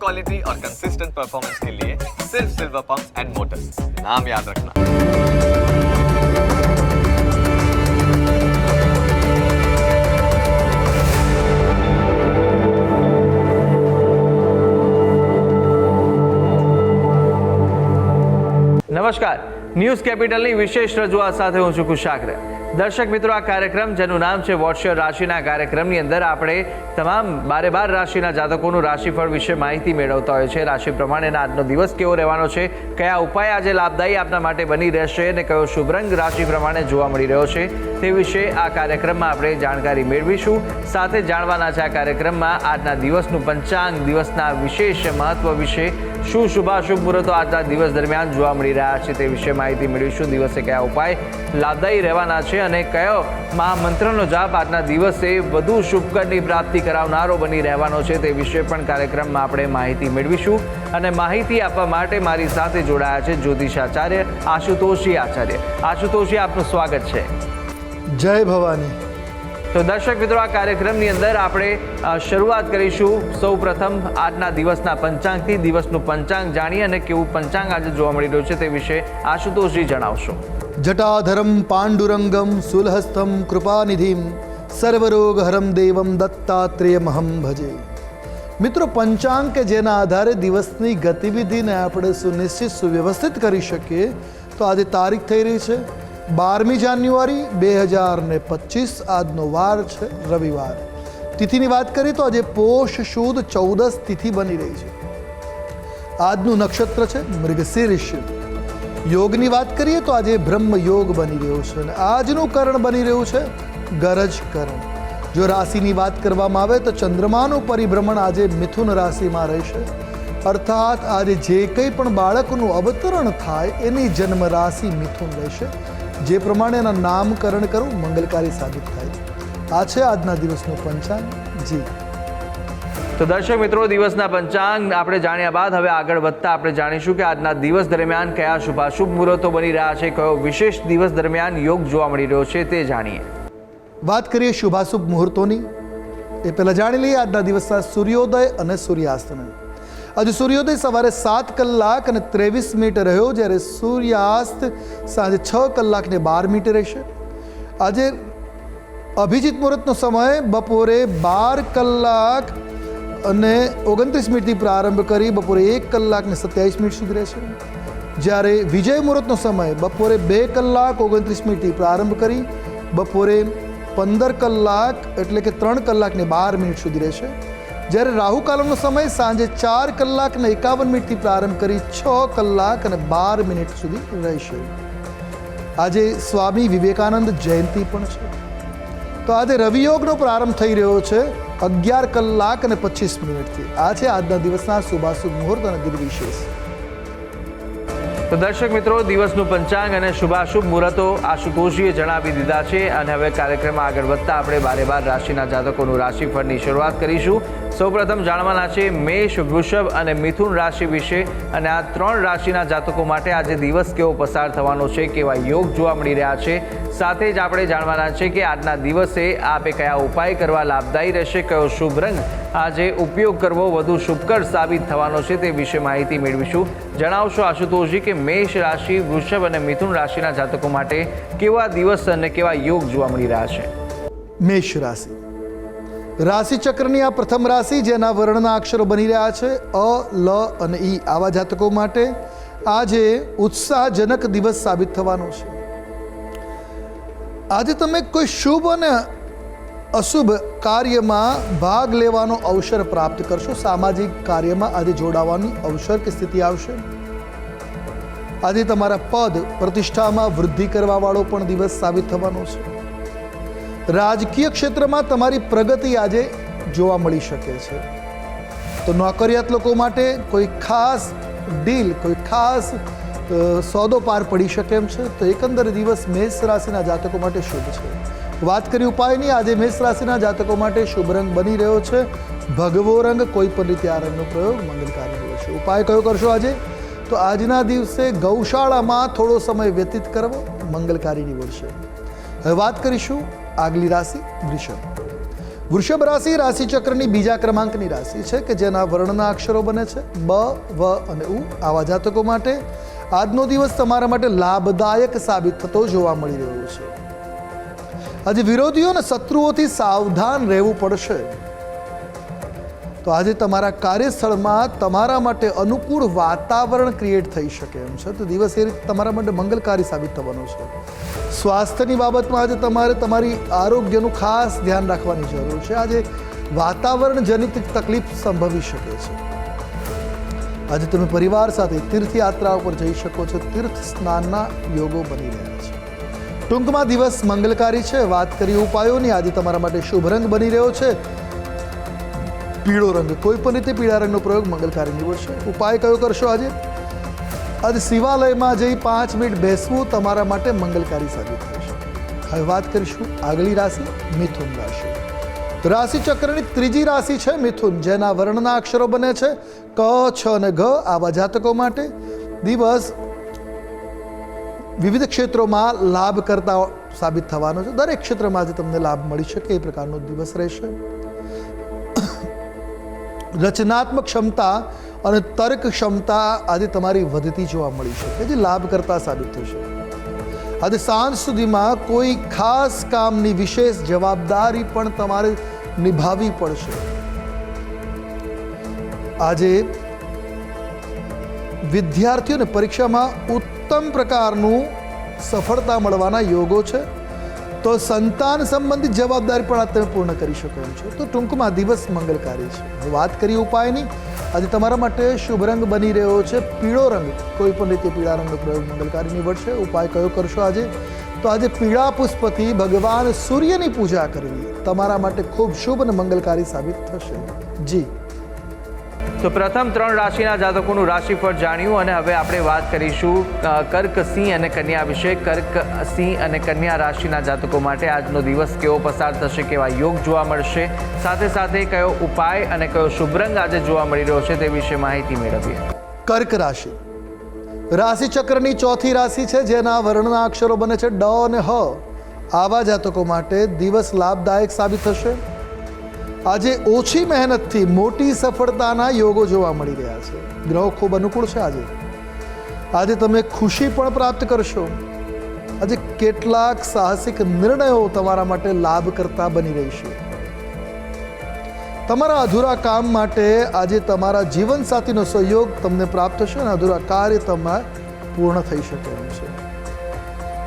Quality और consistent performance के लिए सिर्फ सिल्वर पंप्स एंड मोटर्स, नाम याद रखना। નમસ્કાર, ન્યૂઝ કેપિટલની વિશેષ રજૂઆત સાથે હું છું કુશાગ્ર। દર્શક મિત્રો, આ કાર્યક્રમ જેનું નામ છે વોટ્સ યોર રાશિના કાર્યક્રમની અંદર આપણે તમામ 12 રાશિના જાતકોનું રાશિફળ વિશે માહિતી મેળવતા હોય છે। રાશિ પ્રમાણેના આજનો દિવસ કેવો રહેવાનો છે, કયા ઉપાય આજે લાભદાયી આપના માટે બની રહેશે અને કયો શુભ રંગ રાશિ પ્રમાણે જોવા મળી રહ્યો છે તે વિશે આ કાર્યક્રમમાં આપણે જાણકારી મેળવીશું। સાથે જાણવાના છે આ કાર્યક્રમમાં આજના દિવસનું પંચાંગ, દિવસના વિશેષ મહત્વ વિશે, શું શુભાશુભ મુહૂર્તો આજના દિવસ દરમિયાન જોવા મળી રહ્યા છે તે વિશે માહિતી મેળવીશું। દિવસે કયા ઉપાય લાભદાયી રહેવાના છે અને કયો મહામંત્રનો જાપ આજના દિવસે વધુ શુભકરની પ્રાપ્તિ કરાવનારો બની રહેવાનો છે તે વિશે પણ કાર્યક્રમમાં આપણે માહિતી મેળવીશું। અને માહિતી આપવા માટે મારી સાથે જોડાયા છે જ્યોતિષાચાર્ય આશુતોષજી આચાર્ય। આશુતોષજી, આપનું સ્વાગત છે। જય ભવાની। તો દર્શક મિત્રો, આ કાર્યક્રમની અંદર આપણે શરૂઆત કરીશું સૌ પ્રથમ આજના દિવસના પંચાંગથી। દિવસનું પંચાંગ જાણીએ અને કેવું પંચાંગ આજે જોવા મળી રહ્યું છે તે વિશે આશુતોષજી જણાવશો। જટાધરમ પાંડુરંગમ સુલહસ્તમ કૃપાનિધિમ સર્વરોગહરમ દેવમ દત્તાત્રેયમહમ ભજે। મિત્રો, પંચાંગ કે જેના આધારે દિવસની ગતિવિધિને આપણે સુનિશ્ચિત સુવ્યવસ્થિત કરી શકીએ તો આજે તારીખ થઈ રહી છે 12મી જાન્યુઆરી 2025। આજનો વાર છે રવિવાર। તિથિની વાત કરીએ તો આજે પોષ શુદ્ધ 14 તિથિ બની રહી છે। આજનું નક્ષત્ર છે મૃગશીર્ષ। યોગની વાત કરીએ તો આજે બ્રહ્મ યોગ બની રહ્યો છે અને આજનું કરણ બની રહ્યું છે ગરજ કરણ। જો રાશિની વાત કરવામાં આવે તો ચંદ્રમાનું પરિભ્રમણ આજે મિથુન રાશિમાં રહેશે, અર્થાત આજે જે કંઈ પણ બાળકનું અવતરણ થાય એની જન્મ રાશિ મિથુન રહેશે। જે પ્રમાણે એના નામકરણ કરવું મંગલકારી સાબિત થાય। આ છે આજના દિવસનું પંચાંગ। જી તો દર્શક મિત્રો, દિવસના પંચાંગ આપણે જાણ્યા બાદ હવે આગળ વધતા આપણે જાણીશું કે આજના દિવસ દરમિયાન કયા શુભાશુભ મુહૂર્તો બની રહ્યા છે, કયો વિશેષ દિવસ દરમિયાન યોગ જોવા મળી રહ્યો છે તે જાણીએ। વાત કરીએ શુભાશુભ મુહૂર્તોની, એ પહેલાં જાણી લઈએ આજના દિવસના સૂર્યોદય અને સૂર્યાસ્તને। આજે સૂર્યોદય સવારે 7 કલાક અને 23 મિનિટ રહ્યો, જ્યારે સૂર્યાસ્ત સાંજે 6 કલાક ને 12 મિનિટ રહેશે। આજે અભિજીત મુહૂર્તનો સમય બપોરે 12 કલાક અને 29 મિનિટથી પ્રારંભ કરી બપોરે 1 કલાક ને 27 મિનિટ સુધી રહેશે, જ્યારે વિજય મુહૂર્તનો સમય બપોરે 2 કલાક 29 મિનિટથી પ્રારંભ કરી બપોરે 15 કલાક એટલે કે 3 કલાક ને 12 મિનિટ સુધી રહેશે, જ્યારે રાહુકાલમનો સમય સાંજે 4 કલાક ને 51 મિનિટથી પ્રારંભ કરી 6 કલાક અને 12 મિનિટ સુધી રહેશે। આજે સ્વામી વિવેકાનંદ જયંતિ પણ છે, તો આજે રવિયોગનો પ્રારંભ થઈ રહ્યો છે 11 કલાક અને 25 મિનિટથી। આ છે આજના દિવસના શુભાશુભ મુહૂર્ત અને દિનવિશેષ। તો દર્શક મિત્રો, દિવસનું પંચાંગ અને શુભાશુભ મુહૂર્તો આશુતોષજીએ જણાવી દીધા છે અને હવે કાર્યક્રમમાં આગળ વધતા આપણે 12 રાશિના જાતકોનું રાશિફળની શરૂઆત કરીશું। સૌપ્રથમ જાણવાના છે મેષ, વૃષભ અને મિથુન રાશિ વિશે અને આ 3 રાશિના જાતકો માટે આજે દિવસ કેવો પસાર થવાનો છે, કેવા યોગ જોવા મળી રહ્યા છે। સાથે જ આપણે જાણવાના છે કે આજના દિવસે આપે કયા ઉપાય કરવા લાભદાયી રહેશે, કયો શુભ રંગ આજે ઉપયોગ કરવો વધુ શુભકર સાબિત થવાનો છે તે વિશે માહિતી મેળવીશું। જણાવશો આશુતોષજી કે મેષ રાશિ, વૃષભ અને મિથુન રાશિના જાતકો માટે કેવા દિવસ અને કેવા યોગ જોવા મળી રહ્યા છે। મેષ રાશિ, રાશિ ચક્રની આ પ્રથમ રાશિ જેના વર્ણના અક્ષરો બની રહ્યા છે અ, લ અને ઈ। આવા જાતકો માટે આજે ઉત્સાહજનક દિવસ સાબિત થવાનો છે। આજે તમે કોઈ શુભ અને અશુભ કાર્યમાં ભાગ લેવાનો અવસર પ્રાપ્ત કરશો। સામાજિક કાર્યમાં આજે જોડાવાની અવસર કે સ્થિતિ આવશે। આજે તમારા પદ પ્રતિષ્ઠામાં વૃદ્ધિ કરવા વાળો પણ દિવસ સાબિત થવાનો છે। રાજકીય ક્ષેત્રમાં તમારી પ્રગતિ આજે જોવા મળી શકે છે। તો નોકરિયાત લોકો માટે કોઈ ખાસ ડીલ, કોઈ ખાસ સોદો પાર પડી શકે એમ છે। તો એકંદર દિવસ મેષ રાશિના જાતકો માટે શુભ છે। વાત કરી ઉપાયની, આજે મેષ રાશિના જાતકો માટે શુભ રંગ બની રહ્યો છે ભગવો રંગ। કોઈ પણ રીતે આ રંગનો પ્રયોગ મંગલકારી રહેશે। ઉપાય કયો કરશો આજે? તો આજના દિવસે ગૌશાળામાં થોડો સમય વ્યતીત કરવો મંગલકારી નીવડશે। હવે વાત કરીશું આગલી રાશિ વૃષભ। વૃષભ રાશિ રાશિચક્રની બીજા ક્રમાંકની રાશિ છે કે જેના વર્ણના અક્ષરો બને છે બ, વ અને ઉ. આવા જાતકો માટે આજનો દિવસ તમારા માટે લાભદાયક સાબિત થતો જોવા મળી રહ્યો છે. આજે વિરોધીઓ અને શત્રુઓથી સાવધાન રહેવું પડશે. તો આજે તમારા કાર્યસ્થળમાં તમારા માટે અનુકૂળ વાતાવરણ ક્રિએટ થઈ શકે એમ છે. તો દિવસ એ રીતે તમારા માટે મંગલકારી સાબિત થવાનો છે. સ્વાસ્થ્યની બાબતમાં આજે તમારે તમારી આરોગ્યનું ખાસ ધ્યાન રાખવાની જરૂર છે. આજે વાતાવરણ જનિત તકલીફ સંભવી શકે છે. આજે તમે પરિવાર સાથે તીર્થયાત્રા ઉપર જઈ શકો છો. તીર્થ સ્નાનના યોગો બની રહ્યા છે. ટૂંકમાં દિવસ મંગલકારી છે. વાત કરીએ ઉપાયોની, આજે તમારા માટે શુભ રંગ બની રહ્યો છે પીળો રંગ. કોઈ પણ રીતે પીળા રંગનો પ્રયોગ મંગલકારી નીવડશે. ઉપાય કયો કરશો આજે? આજે શિવાલયમાં જઈ 5 મિનિટ બેસવું તમારા માટે મંગલકારી સાબિત થશે. હવે વાત કરીશું આગલી રાશિ મિથુન રાશિ. રાશિ ચક્રની ત્રીજી રાશિ છે મિથુન, જેના વર્ણના અક્ષરો બને છે ક, છ અને ઘ. આવા જાતકો માટે દિવસ વિવિધ ક્ષેત્રોમાં લાભ કરતા સાબિત થવાનો છે. દરેક ક્ષેત્રમાં આજે તમને લાભ મળી શકે એ પ્રકારનો દિવસ રહેશે. રચનાત્મક ક્ષમતા અને તર્ક ક્ષમતા આજે તમારી વધતી જોવા મળી શકે, જે લાભ કરતા સાબિત થશે. આજે સાંજ સુધીમાં કોઈ ખાસ કામની વિશેષ જવાબદારી પણ તમારે નિભાવવી પડશે. આજે વિદ્યાર્થીઓને પરીક્ષામાં ઉત્તમ પ્રકારનું સફળતા મળવાના યોગો છે. તો સંતાન સંબંધિત જવાબદારી પણ આ તમે પૂર્ણ કરી શકો એમ છો. તો ટૂંકમાં દિવસ મંગલકારી છે. વાત કરીએ ઉપાયની, આજે તમારા માટે શુભ રંગ બની રહ્યો છે પીળો રંગ. કોઈ પણ રીતે પીળા રંગનો પ્રયોગ મંગલકારી નીવડશે. ઉપાય કયો કરશો આજે? તો આજે પીળા પુષ્પથી ભગવાન સૂર્યની પૂજા કરવી તમારા માટે ખૂબ શુભ અને મંગલકારી સાબિત થશે. જી, તો પ્રથમ 3 રાશિના જાતકોનું રાશિફળ જાણ્યું અને હવે આપણે વાત કરીશું કર્ક, સિંહ અને કન્યા વિશે. કર્ક, સિંહ અને કન્યા રાશિના જાતકો માટે આજનો દિવસ કેવો પસાર થશે, કેવા યોગ જોવા મળશે, સાથે સાથે કયો ઉપાય અને કયો શુભ રંગ આજે જોવા મળી રહ્યો છે તે વિશે માહિતી મેળવીએ. કર્ક રાશિ રાશિ ચક્રની ચોથી રાશિ છે, જેના વર્ણના અક્ષરો બને છે ડ અને હ. આવા જાતકો માટે દિવસ લાભદાયક સાબિત થશે. આજે ઓછી મહેનતથી મોટી સફળતાના યોગો જોવા મળી રહ્યા છે. ગ્રહો ખૂબ અનુકૂળ છે. આજે તમે ખુશી પણ પ્રાપ્ત કરશો. આજે કેટલાક સાહસિક નિર્ણયો તમારા માટે લાભ કરતા બની રહેશે. તમારા અધૂરા કામ માટે આજે તમારા જીવનસાથીનો સહયોગ તમને પ્રાપ્ત થશે અને અધૂરા કાર્ય તમારા પૂર્ણ થઈ શકે એમ છે.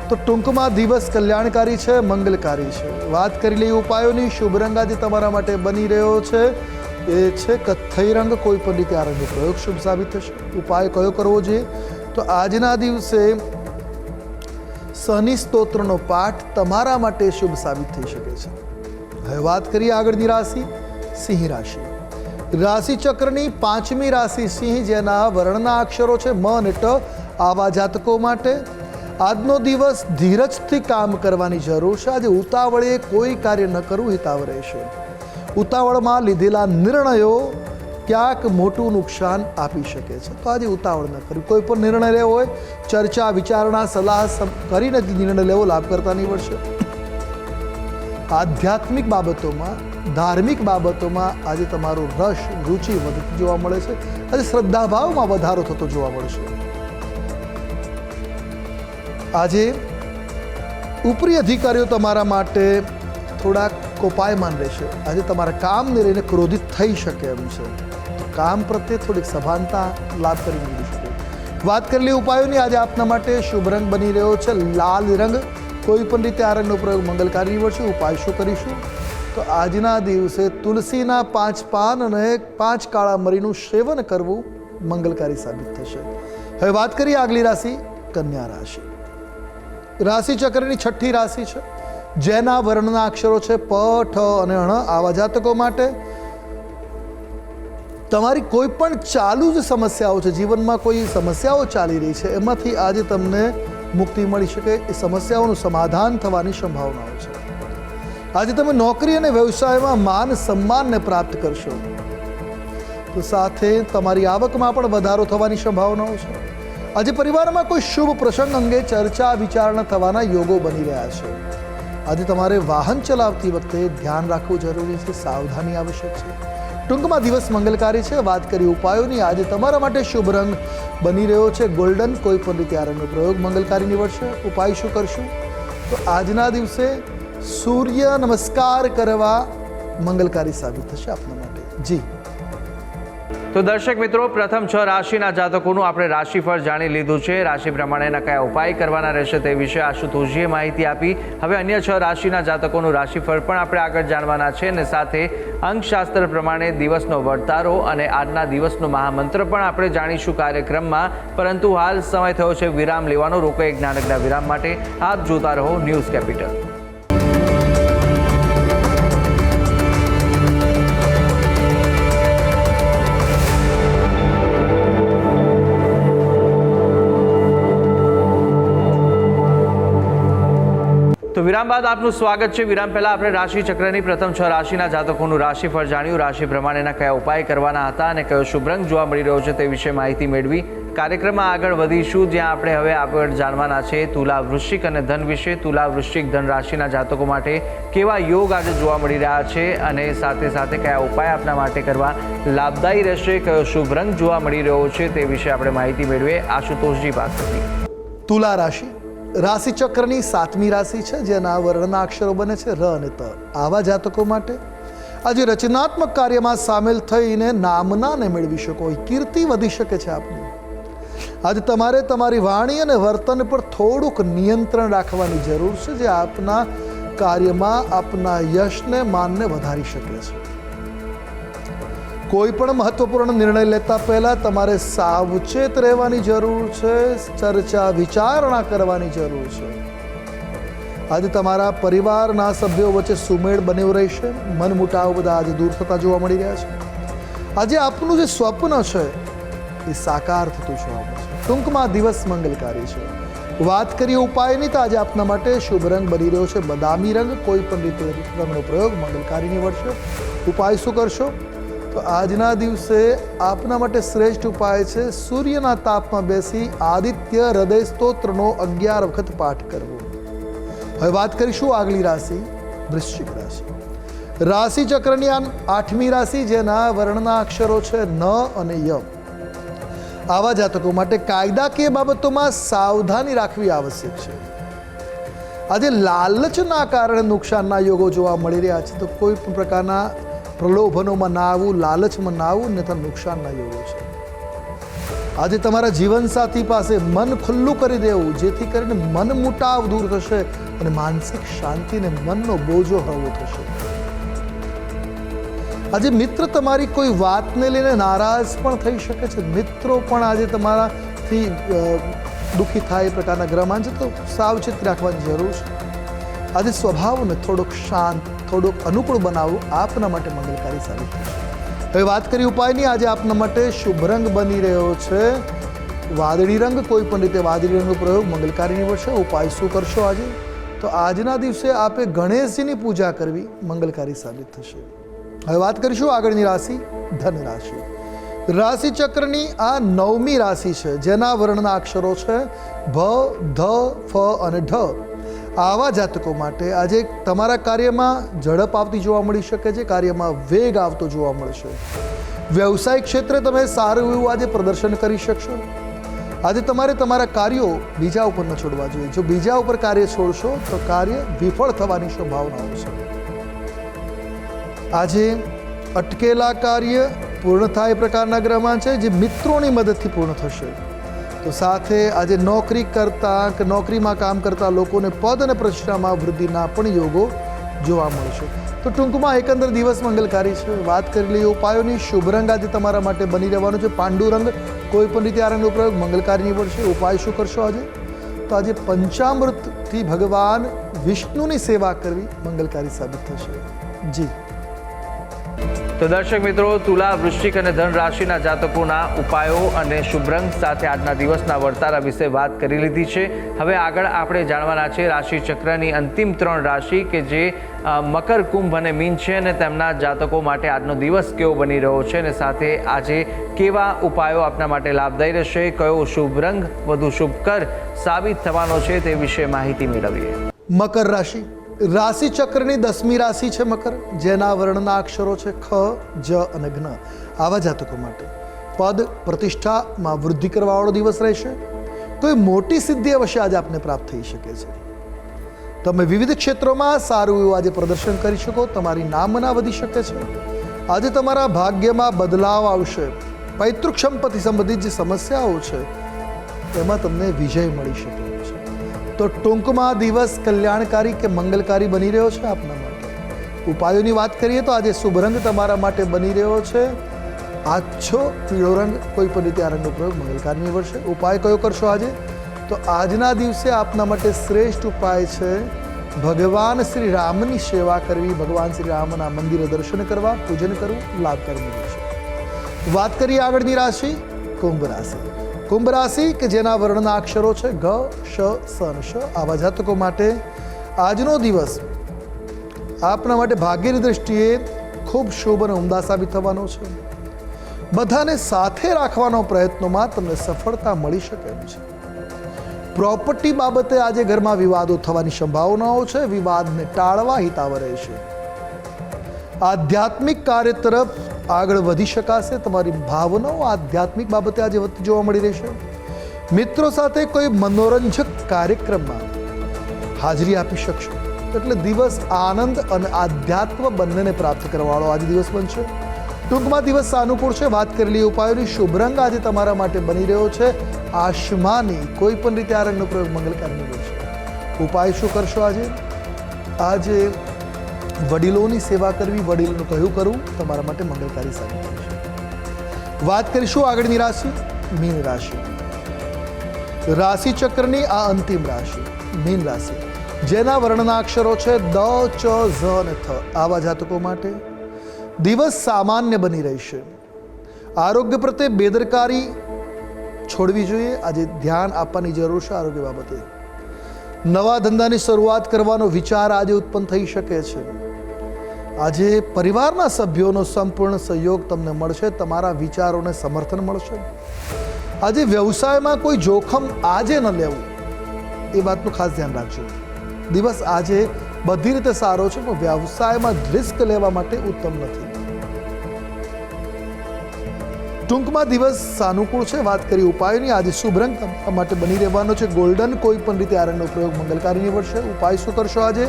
તો ટૂંકમાં દિવસ કલ્યાણકારી છે, મંગલકારી છે. વાત કરી લઈએ ઉપાયોની. શુભ રંગ આજે તમારા માટે બની રહ્યો છે એ છે કથ્થઈ રંગ. કોઈ પણ રીતે આ રંગનો પ્રયોગ શુભ સાબિત થશે. ઉપાય કયો કરવો જોઈએ? તો આજના દિવસે શનિ સ્તોત્રનો પાઠ તમારા માટે શુભ સાબિત થઈ શકે છે. હવે વાત કરીએ આગળની રાશિ સિંહ રાશિ. રાશિ ચક્રની 5મી રાશિ સિંહ, જેના વર્ણના અક્ષરો છે મ અને ટ. આવા જાતકો માટે આજનો દિવસ ધીરજથી કામ કરવાની જરૂર છે. આજે ઉતાવળે કોઈ કાર્ય ન કરવું હિતાવ રહેશે. ઉતાવળમાં લીધેલા નિર્ણયો ક્યાંક મોટું નુકસાન આપી શકે છે. તો આજે ઉતાવળ ન કરવી. કોઈ પણ નિર્ણય લેવો હોય ચર્ચા વિચારણા સલાહ કરીને જ નિર્ણય લેવો લાભ કરતા નીવડશે. આધ્યાત્મિક બાબતોમાં, ધાર્મિક બાબતોમાં આજે તમારો રસ, રુચિ વધતી જોવા મળે છે. આજે શ્રદ્ધાભાવમાં વધારો થતો જોવા મળશે. આજે ઉપરી અધિકારીઓ તમારા માટે થોડાક કોપાયમાન રહેશે. આજે તમારા કામને લઈને ક્રોધિત થઈ શકે એમ છે. કામ પ્રત્યે થોડીક સભાનતા લાભ કરી મળી શકે. વાત કરી લઈએ ઉપાયોની. આજે આપના માટે શુભ રંગ બની રહ્યો છે લાલ રંગ. કોઈ પણ રીતે આ રંગનો પ્રયોગ મંગલકારી નીવડશે. ઉપાય શું કરીશું? તો આજના દિવસે તુલસીના 5 પાન અને 5 કાળા મરીનું સેવન કરવું મંગલકારી સાબિત થશે. હવે વાત કરીએ આગલી રાશિ કન્યા રાશિ. રાશિ ચક્રની 6ઠી રાશિ છે, જેના વર્ણના અક્ષરો છે પ, ઠ અને ણ. આવા જાતકો માટે તમારી કોઈ પણ ચાલુ જ સમસ્યાઓ છે, જીવનમાં કોઈ સમસ્યાઓ ચાલી રહી છે, એમાંથી આજે તમને મુક્તિ મળી શકે. એ સમસ્યાઓનું સમાધાન થવાની સંભાવનાઓ છે. આજે તમે નોકરી અને વ્યવસાયમાં માન સન્માનને પ્રાપ્ત કરશો. તો સાથે તમારી આવકમાં પણ વધારો થવાની સંભાવનાઓ છે. આજે પરિવારમાં કોઈ શુભ પ્રસંગ અંગે ચર્ચા વિચારણા થવાના યોગો બની રહ્યા છે. આજે તમારે વાહન ચલાવતી વખતે ધ્યાન રાખવું જરૂરી છે, સાવધાની આવશ્યક છે. ટૂંકમાં દિવસ મંગલકારી છે. વાત કરી ઉપાયોની, આજે તમારા માટે શુભ રંગ બની રહ્યો છે ગોલ્ડન. કોઈ પણ રીતે આ રંગનો પ્રયોગ મંગલકારી નીવડશે. ઉપાય શું કરશું? તો આજના દિવસે સૂર્ય નમસ્કાર કરવા મંગલકારી સાબિત થશે આપના માટે. જી તો દર્શક મિત્રો, પ્રથમ 6 રાશિના જાતકોનું આપણે રાશિફળ જાણી લીધું છે. રાશિ પ્રમાણેના કયા ઉપાય કરવાના રહેશે તે વિશે આશુતોષજીએ માહિતી આપી. હવે અન્ય 6 રાશિના જાતકોનું રાશિફળ પણ આપણે આગળ જાણવાના છે અને સાથે અંકશાસ્ત્ર પ્રમાણે દિવસનો વર્તારો અને આજના દિવસનો મહામંત્ર પણ આપણે જાણીશું કાર્યક્રમમાં. પરંતુ હાલ સમય થયો છે વિરામ લેવાનો. રોકો એક નાનકડા વિરામ માટે. આપ જોતા રહો ન્યૂઝ કેપિટલ. તો વિરામ બાદ આપનું સ્વાગત છે. વિરામ પહેલા આપણે રાશિ ચક્રની પ્રથમ 6 રાશિના જાતકોનું રાશિફળ જાણ્યું. રાશિ પ્રમાણેના કયા ઉપાય કરવાના હતા અને કયો શુભ રંગ જોવા મળી રહ્યો છે તે વિશે માહિતી મેળવી. કાર્યક્રમમાં આગળ વધીશું, જ્યાં આપણે હવે આગળ જાણવાના છે તુલા, વૃશ્ચિક અને ધન વિશે. તુલા, વૃશ્ચિક, ધન રાશિના જાતકો માટે કેવા યોગ આજે જોવા મળી રહ્યા છે અને સાથે સાથે કયા ઉપાય આપના માટે કરવા લાભદાયી રહેશે, કયો શુભ રંગ જોવા મળી રહ્યો છે તે વિશે આપણે માહિતી મેળવીએ આશુતોષજી પાસેથી. તુલા રાશિ રાશિ ચક્રની 7મી રાશિ છે, જેના વર્ણના અક્ષરો બને છે ર અને ત. આવા જાતકો માટે આજે રચનાત્મક કાર્યમાં સામેલ થઈને નામનાને મેળવી શકો, કીર્તિ વધી શકે છે આપની. આજે તમારે તમારી વાણી અને વર્તન પર થોડુંક નિયંત્રણ રાખવાની જરૂર છે, જે આપના કાર્યમાં આપના યશને, માનને વધારી શકે છે. કોઈ પણ મહત્વપૂર્ણ નિર્ણય લેતા પહેલા તમારે સાવચેત રહેવાની જરૂર છે, ચર્ચા વિચારણા કરવાની જરૂર છે. આજે તમારા પરિવારના સભ્યો વચ્ચે સુમેળ બન્યો રહેશે. મનમુટાવ બધા આજે દૂર થતા જોવા મળી રહ્યા છે. આજે આપનું જે સ્વપ્ન છે એ સાકાર થતું જોવા મળે છે. ટૂંકમાં દિવસ મંગલકારી છે. વાત કરીએ ઉપાયની, તો આજે આપના માટે શુભ રંગ બની રહ્યો છે બદામી રંગ. કોઈ પણ રીતે રંગનો પ્રયોગ મંગલકારી નીવડશે. ઉપાય શું કરશો? તો આજના દિવસે આપના માટે શ્રેષ્ઠ ઉપાય છે સૂર્યના તાપમાં બેસી આદિત્ય હૃદય સ્તોત્રનો 11 વખત પાઠ કરવો. હવે વાત કરીશું આગલી રાશિ, વૃશ્ચિક રાશિ. રાશિ ચક્રની 8મી રાશિ, જેના વર્ણના અક્ષરો છે ન અને ય. આવા જાતકો માટે કાયદાકીય બાબતોમાં સાવધાની રાખવી આવશ્યક છે. આજે લાલચના કારણે નુકસાનના યોગો જોવા મળી રહ્યા છે. તો કોઈ પણ પ્રકારના પ્રલોભનોમાં ના આવવું, લાલચમાં ના આવવું, નહીં તો નુકસાનના યોગો છે. આજે તમારા જીવનસાથી પાસે મન ખુલ્લું કરી દેવું, જેથી કરીને મન મુટાવ દૂર થશે અને માનસિક શાંતિ અને મનનો બોજો હળવો થશે. આજે મિત્ર તમારી કોઈ વાતને લઈને નારાજ પણ થઈ શકે છે. મિત્રો પણ આજે તમારાથી દુઃખી થાય એ પ્રકારના ગ્રહમાન છે, તો સાવચેત રાખવાની જરૂર છે. આજે સ્વભાવને થોડોક શાંત, થોડોક અનુકૂળ બનાવવું આપના માટે મંગલકારી સાબિત થશે. હવે વાત કરી ઉપાયની, આજે આપના માટે શુભ રંગ બની રહ્યો છે વાદળી રંગ. કોઈ પણ રીતે વાદળી રંગનો પ્રયોગ મંગલકારી નીવડશે. ઉપાય શું કરશો આજે? તો આજના દિવસે આપે ગણેશજીની પૂજા કરવી મંગલકારી સાબિત થશે. હવે વાત કરીશું આગળની રાશિ, ધન રાશિ. રાશિ ચક્રની આ 9મી રાશિ છે, જેના વર્ણના અક્ષરો છે ભ, ધ, ફ અને ઢ. આવા જાતકો માટે આજે તમારા કાર્યમાં ઝડપ આવતી જોવા મળી શકે છે. કાર્યમાં વેગ આવતો જોવા મળશે. વ્યવસાયિક ક્ષેત્રે તમે સારું એવું આજે પ્રદર્શન કરી શકશો. આજે તમારે તમારા કાર્યો બીજા ઉપર ન છોડવા જોઈએ. જો બીજા ઉપર કાર્ય છોડશો તો કાર્ય વિફળ થવાની સંભાવનાઓ છે. આજે અટકેલા કાર્ય પૂર્ણ થાય એ પ્રકારના ગ્રહમાન છે, જે મિત્રોની મદદથી પૂર્ણ થશે. તો સાથે આજે નોકરી કરતા કે નોકરીમાં કામ કરતા લોકોને પદ અને પ્રતિષ્ઠામાં વૃદ્ધિના પણ યોગો જોવા મળશે. તો ટૂંકમાં એકંદર દિવસ મંગલકારી છે. વાત કરી લઈએ ઉપાયોની. શુભ રંગ આજે તમારા માટે બની રહેવાનો છે પાંડુ રંગ. કોઈ પણ રીતે આ રંગનો પ્રયોગ મંગલકારી નીવડશે. ઉપાય શું કરશો આજે? તો આજે પંચામૃતથી ભગવાન વિષ્ણુની સેવા કરવી મંગલકારી સાબિત થશે. જી તો દર્શક મિત્રો, તુલા, વૃશ્ચિક અને ધન રાશિના જાતકોના ઉપાયો અને શુભ રંગ સાથે આજના દિવસના વર્તારા વિશે વાત કરી લીધી છે. હવે આગળ આપણે જાણવાના છે રાશિ ચક્રની અંતિમ 3 રાશિ કે જે મકર, કુંભ અને મીન છે, અને તેમના જાતકો માટે આજનો દિવસ કેવો બની રહ્યો છે અને સાથે આજે કેવા ઉપાયો આપના માટે લાભદાયી રહેશે, કયો શુભ રંગ વધુ શુભકર સાબિત થવાનો છે તે વિશે માહિતી મેળવીએ. મકર રાશિ રાશિ ચક્રની 10મી રાશિ છે મકર, જેના વર્ણના અક્ષરો છે ખ, જ અને જ્ઞ. આવા જાતકો માટે પદ પ્રતિષ્ઠામાં વૃદ્ધિ કરવાવાળો દિવસ રહેશે. કોઈ મોટી સિદ્ધિ અવશ્ય આજે આપને પ્રાપ્ત થઈ શકે છે. તમે વિવિધ ક્ષેત્રોમાં સારું એવું આજે પ્રદર્શન કરી શકો. તમારી નામના વધી શકે છે. આજે તમારા ભાગ્યમાં બદલાવ આવશે. પૈતૃક સંપત્તિ સંબંધિત જે સમસ્યાઓ છે તેમાં તમને વિજય મળી શકે છે. તો ટૂંકમાં દિવસ કલ્યાણકારી કે મંગલકારી બની રહ્યો છે આપના માટે. ઉપાયોની વાત કરીએ તો આજે શુભ રંગ તમારા માટે બની રહ્યો છે આછો પીળો રંગ. કોઈ પણ રીતે આ રંગનો પ્રયોગ મંગલકારી નીવડશે. ઉપાય કયો કરશો આજે? તો આજના દિવસે આપના માટે શ્રેષ્ઠ ઉપાય છે ભગવાન શ્રી રામની સેવા કરવી, ભગવાન શ્રી રામના મંદિરે દર્શન કરવા, પૂજન કરવું લાભકારી નીવડશે. વાત કરીએ આગળની રાશિ કુંભ રાશિ. કુંભ રાશિ કે જેના વર્ણના અક્ષરો છે ગ, શ, સ અને શ. આવા જાતકો માટે આજનો દિવસ આપના માટે ભાગ્યની દ્રષ્ટિએ ખૂબ શુભ અને ઉમદા સાબિત થવાનો છે. બધાને સાથે રાખવાનો પ્રયત્નોમાં તમને સફળતા મળી શકે એમ છે. પ્રોપર્ટી બાબતે આજે ઘરમાં વિવાદો થવાની સંભાવનાઓ છે. વિવાદને ટાળવા હિતાવહ રહેશે. આધ્યાત્મિક કાર્ય તરફ આગળ વધી શકાશે. તમારી ભાવનાઓ આધ્યાત્મિક બાબતે આજે વધતી જોવા મળી રહેશે. મિત્રો સાથે કોઈ મનોરંજક કાર્યક્રમમાં હાજરી આપી શકશો. એટલે દિવસ આનંદ અને આધ્યાત્મ બંનેને પ્રાપ્ત કરવાવાળો આજે દિવસ બનશે. ટૂંકમાં દિવસ સાનુકૂળ છે. વાત કરેલી ઉપાયોની શુભ રંગ આજે તમારા માટે બની રહ્યો છે આસમાની. કોઈ પણ રીતે આ રંગનો પ્રયોગ મંગલકારી બનશે. ઉપાય શું કરશો આજે? આજે વડીલોની સેવા કરવી, વડીલોનું કહ્યું કરવું તમારા માટે મંગલકારી સાબિત થશે. વાત કરીશું આગળની રાશિ મીન રાશિ. રાશિ ચક્રની આ અંતિમ રાશિ મીન રાશિ, જેના વર્ણના અક્ષરો છે દ, ચ, ઝ અને થ. આવા જાતકો માટે દિવસ સામાન્ય બની રહેશે. આરોગ્ય પ્રત્યે બેદરકારી છોડવી જોઈએ. આજે ધ્યાન આપવાની જરૂર છે આરોગ્ય બાબતે. નવા ધંધાની શરૂઆત કરવાનો વિચાર આજે ઉત્પન્ન થઈ શકે છે. આજે પરિવારના સભ્યોનો સંપૂર્ણ સહયોગ તમને મળશે. તમારા વિચારોને સમર્થન મળશે. આજે વ્યવસાયમાં કોઈ જોખમ આજે ન લેવું, એ વાતનું ખાસ ધ્યાન રાખજો. દિવસ આજે બધી રીતે સારો છે, પણ વ્યવસાયમાં રિસ્ક લેવા માટે ઉત્તમ નથી. ટૂંકમાં દિવસ સાનુકૂળ છે. વાત કરી ઉપાયની, આજે શુભ રંગ તમારા માટે બની રહેવાનો છે ગોલ્ડન. કોઈ પણ રીતે આ રંગનો પ્રયોગ મંગલકારી નીવડશે. ઉપાય શું કરશો આજે?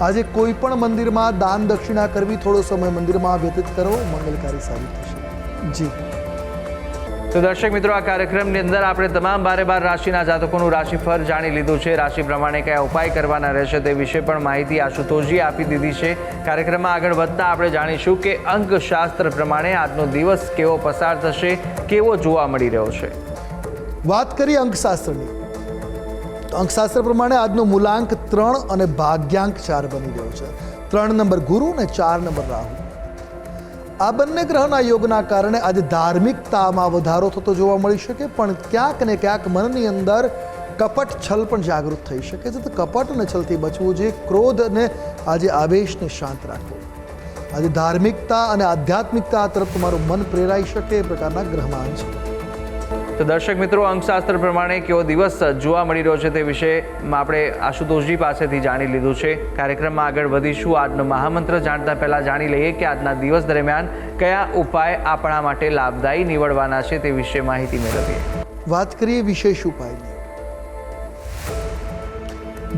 આજે કોઈ પણ મંદિરમાં દાન દક્ષિણા કરવી, થોડો સમય મંદિરમાં વ્યતીત કરવો મંગલકારી સાબિત થશે. જી તો દર્શક મિત્રો, આ કાર્યક્રમની અંદર આપણે તમામ 12 રાશિના જાતકોનું રાશિફળ જાણી લીધું છે. રાશિ પ્રમાણે કયા ઉપાય કરવાના રહેશે તે વિશે પણ માહિતી આશુતોષજી આપી દીધી છે. કાર્યક્રમમાં આગળ વધતા આપણે જાણીશું કે અંકશાસ્ત્ર પ્રમાણે આજનો દિવસ કેવો પસાર થશે, કેવો જોવા મળી રહ્યો છે. વાત કરીએ અંકશાસ્ત્રની, તો અંકશાસ્ત્ર પ્રમાણે આજનો મૂલાંક 3 અને ભાગ્યાંક 4 બની રહ્યો છે. 3 નંબર ગુરુ અને 4 નંબર રાહુ. આ બંને ગ્રહના યોગના કારણે આજે ધાર્મિકતામાં વધારો થતો જોવા મળી શકે, પણ ક્યાંક ને ક્યાંક મનની અંદર કપટ છલ પણ જાગૃત થઈ શકે છે. તો કપટ અને છલથી બચવું જોઈએ. ક્રોધ અને આજે આવેશને શાંત રાખવો. આજે ધાર્મિકતા અને આધ્યાત્મિકતા તરફ તમારું મન પ્રેરાઈ શકે એ પ્રકારના ગ્રહમાન છે. તો દર્શક મિત્રો, અંકશાસ્ત્ર પ્રમાણે કેવો દિવસ જોવા મળી રહ્યો છે તે વિશે આપણે આશુતોષજી પાસેથી જાણી લીધું છે. કાર્યક્રમમાં આગળ વધીશું. આજનો મહામંત્ર જાણતા પહેલાં જાણી લઈએ કે આજના દિવસ દરમિયાન કયા ઉપાય આપણા માટે લાભદાયી નીવડવાના છે તે વિશે માહિતી મેળવીએ. વાત કરીએ વિશેષ ઉપાયની.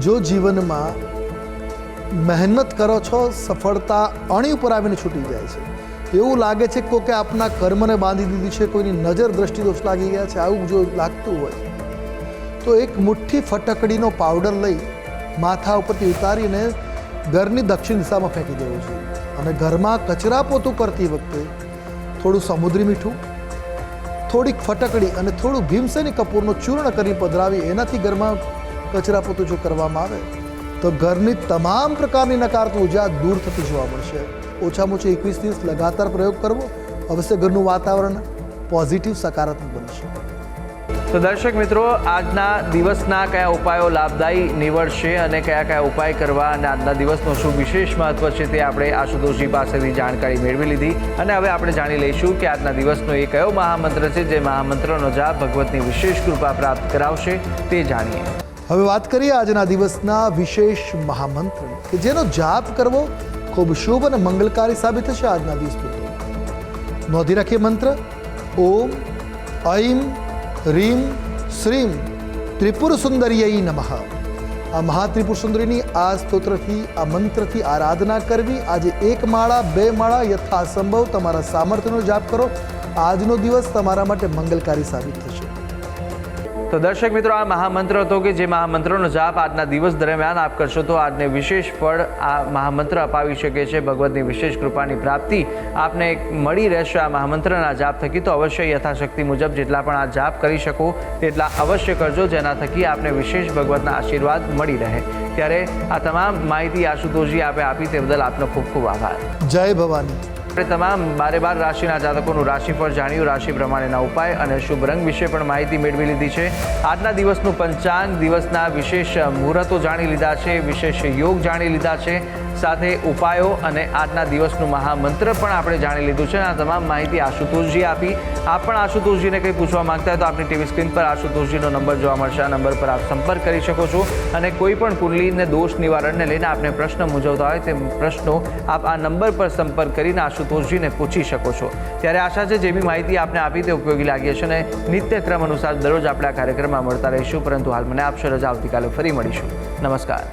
જો જીવનમાં મહેનત કરો છો, સફળતા અણી ઉપર આવીને છૂટી જાય છે, એવું લાગે છે કે આપના કર્મને બાંધી દીધી છે, કોઈની નજર દ્રષ્ટિ દોષ લાગી ગયા છે, આવું જો લાગતું હોય તો એક મુઠ્ઠી ફટકડીનો પાવડર લઈ માથા ઉપરથી ઉતારીને ઘરની દક્ષિણ દિશામાં ફેંકી દેવું જોઈએ. અને ઘરમાં કચરા પોતું કરતી વખતે થોડું સમુદ્રી મીઠું, થોડીક ફટકડી અને થોડું ભીમસેની કપૂરનું ચૂર્ણ કરી પધરાવી એનાથી ઘરમાં કચરા પોતું જો કરવામાં આવે તો ઘરની તમામ પ્રકારની નકારાત્મક ઉર્જા દૂર થતી જોવા મળશે. ઓછામાં ઓછું 21 દિવસ લગાતાર પ્રયોગ કરવો, અવશ્ય ઘરનું વાતાવરણ પોઝિટિવ સકારાત્મક બનશે. તો દર્શક મિત્રો, આજના દિવસના કયા ઉપાયો લાભદાયી નીવડશે અને કયા ઉપાય કરવા અને આજના દિવસનું શું વિશેષ મહત્વ છે તે આપણે આશુતોષજી પાસેથી જાણકારી મેળવી લીધી. અને હવે આપણે જાણી લઈશું કે આજના દિવસનો એ કયો મહામંત્ર છે જે મહામંત્રનો જાપ ભગવતની વિશેષ કૃપા પ્રાપ્ત કરાવશે તે જાણીએ. હવે વાત કરીએ આજના દિવસના વિશેષ મહામંત્ર કે જેનો જાપ કરવો ખૂબ શુભ અને મંગલકારી સાબિત થશે આજના દિવસ પૂરતો. નોંધી રાખીએ મંત્ર ઓમ ઐમ રીમ શ્રીમ ત્રિપુર સુંદરીય નમઃ. આ મહાત્રિપુર સુંદરીની આ સ્તોત્રથી આ મંત્રથી આરાધના કરવી. આજે 1 માળા 2 માળા યથાસંભવ તમારા સામર્થ્યનો જાપ કરો. આજનો દિવસ તમારા માટે મંગલકારી સાબિત થશે. તો દર્શક મિત્રો, આ મહામંત્ર હતો કે જે મહામંત્રનો જાપ આજના દિવસ દરમિયાન આપ કરશો તો આજને વિશેષ ફળ આ મહામંત્ર અપાવી શકે છે. ભગવતની વિશેષ કૃપાની પ્રાપ્તિ આપને મળી રહેશે આ મહામંત્રના જાપ થકી. તો અવશ્ય યથાશક્તિ મુજબ જેટલા પણ આ જાપ કરી શકો તેટલા અવશ્ય કરજો, જેના થકી આપને વિશેષ ભગવતના આશીર્વાદ મળી રહે. ત્યારે આ તમામ માહિતી આશુતોષજી આપે આપી તે બદલ આપનો ખૂબ ખૂબ આભાર. જય ભવાની. આપણે તમામ 12 રાશિના જાતકોનું રાશિફળ જાણ્યું, રાશિ પ્રમાણેના ઉપાય અને શુભ રંગ વિશે પણ માહિતી મેળવી લીધી છે. આજના દિવસનું પંચાંગ, દિવસના વિશેષ મુહૂર્તો જાણી લીધા છે, વિશેષ યોગ જાણી લીધા છે, સાથે ઉપાયો અને આજના દિવસનું મહામંત્ર પણ આપણે જાણી લીધું છે. આ તમામ માહિતી આશુતોષજી આપી. આપ પણ આશુતોષજીને કંઈ પૂછવા માંગતા હોય તો આપની ટીવી સ્ક્રીન પર આશુતોષજીનો નંબર જોવા મળશે. આ નંબર પર આપ સંપર્ક કરી શકો છો અને કોઈ પણ કુંડલીને દોષ નિવારણને લઈને આપને પ્રશ્ન મૂંઝવતા હોય તે પ્રશ્નો આપ આ નંબર પર સંપર્ક કરીને આશુતોષજીને પૂછી શકો છો. ત્યારે આશા છે જે બી માહિતી આપને આપી તે ઉપયોગી લાગી હશે અને નિત્યક્રમ અનુસાર દરરોજ આપણે આ કાર્યક્રમમાં મળતા રહીશું. પરંતુ હાલ મને આપશો રજા. આવતીકાલે ફરી મળીશું. નમસ્કાર.